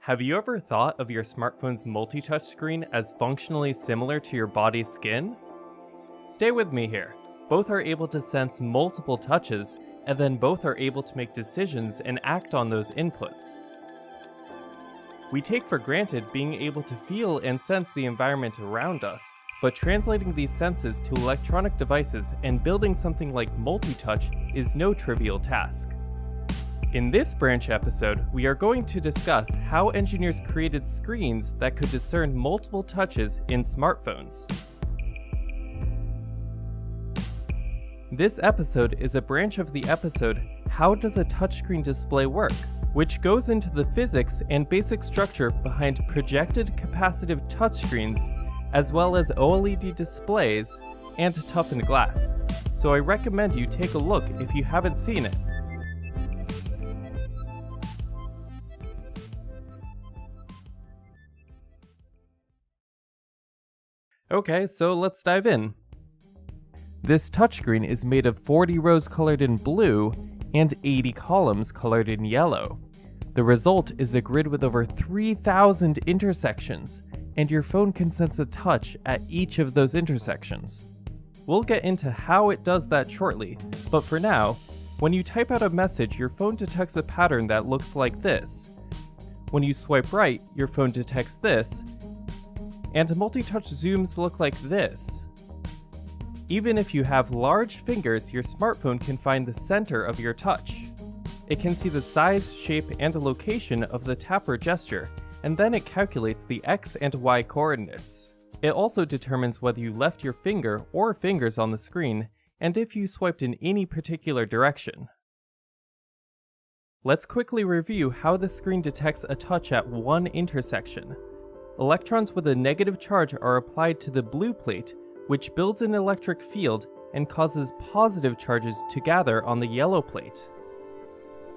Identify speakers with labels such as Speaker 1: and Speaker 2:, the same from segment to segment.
Speaker 1: Have you ever thought of your smartphone's multi-touch screen as functionally similar to your body's skin? Stay with me here. Both are able to sense multiple touches, and then both are able to make decisions and act on those inputs. We take for granted being able to feel and sense the environment around us, but translating these senses to electronic devices and building something like multi-touch is no trivial task. In this branch episode, we are going to discuss how engineers created screens that could discern multiple touches in smartphones. This episode is a branch of the episode, How Does a Touchscreen Display Work?, which goes into the physics and basic structure behind projected capacitive touchscreens, as well as OLED displays and toughened glass. So I recommend you take a look if you haven't seen it. Okay, so let's dive in. This touchscreen is made of 40 rows colored in blue and 80 columns colored in yellow. The result is a grid with over 3,000 intersections, and your phone can sense a touch at each of those intersections. We'll get into how it does that shortly, but for now, when you type out a message, your phone detects a pattern that looks like this. When you swipe right, your phone detects this, and multi-touch zooms look like this. Even if you have large fingers, your smartphone can find the center of your touch. It can see the size, shape, and location of the tap or gesture, and then it calculates the X and Y coordinates. It also determines whether you left your finger or fingers on the screen, and if you swiped in any particular direction. Let's quickly review how the screen detects a touch at one intersection. Electrons with a negative charge are applied to the blue plate, which builds an electric field and causes positive charges to gather on the yellow plate.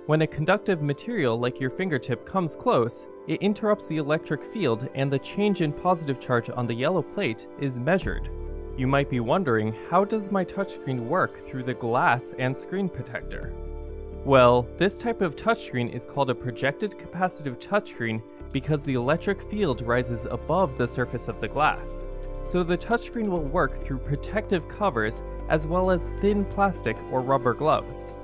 Speaker 1: When a conductive material like your fingertip comes close, it interrupts the electric field and the change in positive charge on the yellow plate is measured. You might be wondering, how does my touchscreen work through the glass and screen protector? Well, this type of touchscreen is called a projected capacitive touchscreen because the electric field rises above the surface of the glass. So the touchscreen will work through protective covers as well as thin plastic or rubber gloves.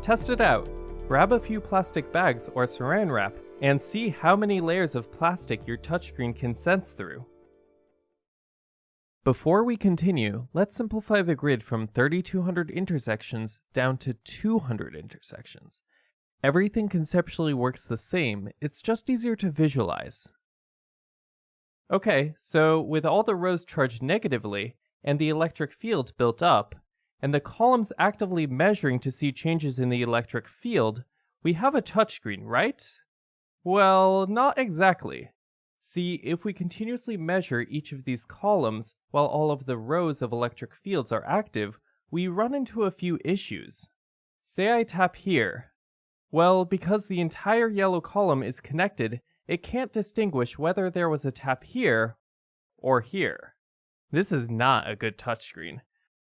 Speaker 1: Test it out. Grab a few plastic bags or saran wrap and see how many layers of plastic your touchscreen can sense through. Before we continue, let's simplify the grid from 3,200 intersections down to 200 intersections. Everything conceptually works the same, it's just easier to visualize. Okay, so with all the rows charged negatively, and the electric field built up, and the columns actively measuring to see changes in the electric field, we have a touchscreen, right? Well, not exactly. See, if we continuously measure each of these columns while all of the rows of electric fields are active, we run into a few issues. Say I tap here. Well, because the entire yellow column is connected, it can't distinguish whether there was a tap here or here. This is not a good touchscreen.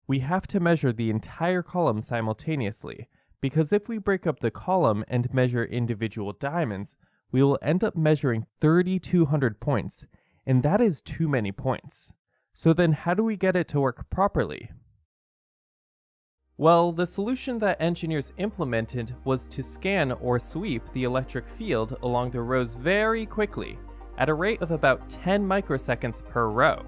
Speaker 1: We have to measure the entire column simultaneously, because if we break up the column and measure individual diamonds, we will end up measuring 3,200 points, and that is too many points. So then how do we get it to work properly? Well, the solution that engineers implemented was to scan or sweep the electric field along the rows very quickly, at a rate of about 10 microseconds per row.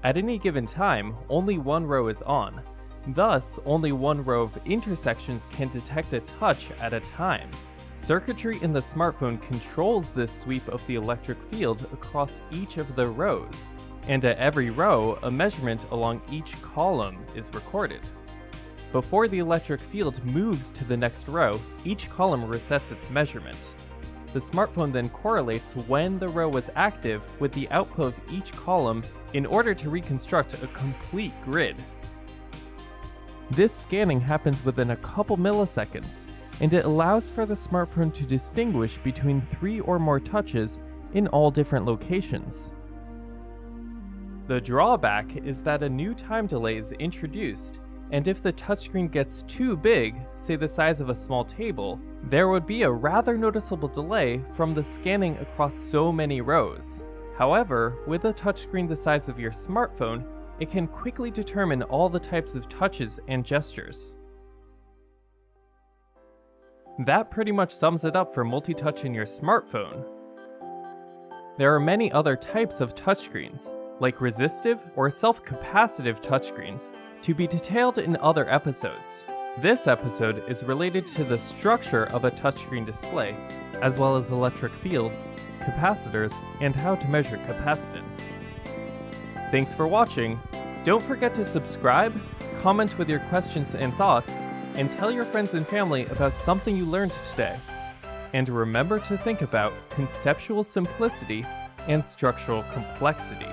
Speaker 1: At any given time, only one row is on. Thus, only one row of intersections can detect a touch at a time. Circuitry in the smartphone controls this sweep of the electric field across each of the rows, and at every row, a measurement along each column is recorded. Before the electric field moves to the next row, each column resets its measurement. The smartphone then correlates when the row was active with the output of each column in order to reconstruct a complete grid. This scanning happens within a couple milliseconds, and it allows for the smartphone to distinguish between 3 or more touches in all different locations. The drawback is that a new time delay is introduced, And if the touchscreen gets too big, say the size of a small table, there would be a rather noticeable delay from the scanning across so many rows. However, with a touchscreen the size of your smartphone, it can quickly determine all the types of touches and gestures. That pretty much sums it up for multi-touch in your smartphone. There are many other types of touchscreens, like resistive or self-capacitive touchscreens, to be detailed in other episodes. This episode is related to the structure of a touchscreen display, as well as electric fields, capacitors, and how to measure capacitance. Thanks for watching. Don't forget to subscribe, comment with your questions and thoughts, and tell your friends and family about something you learned today. And remember to think about conceptual simplicity and structural complexity.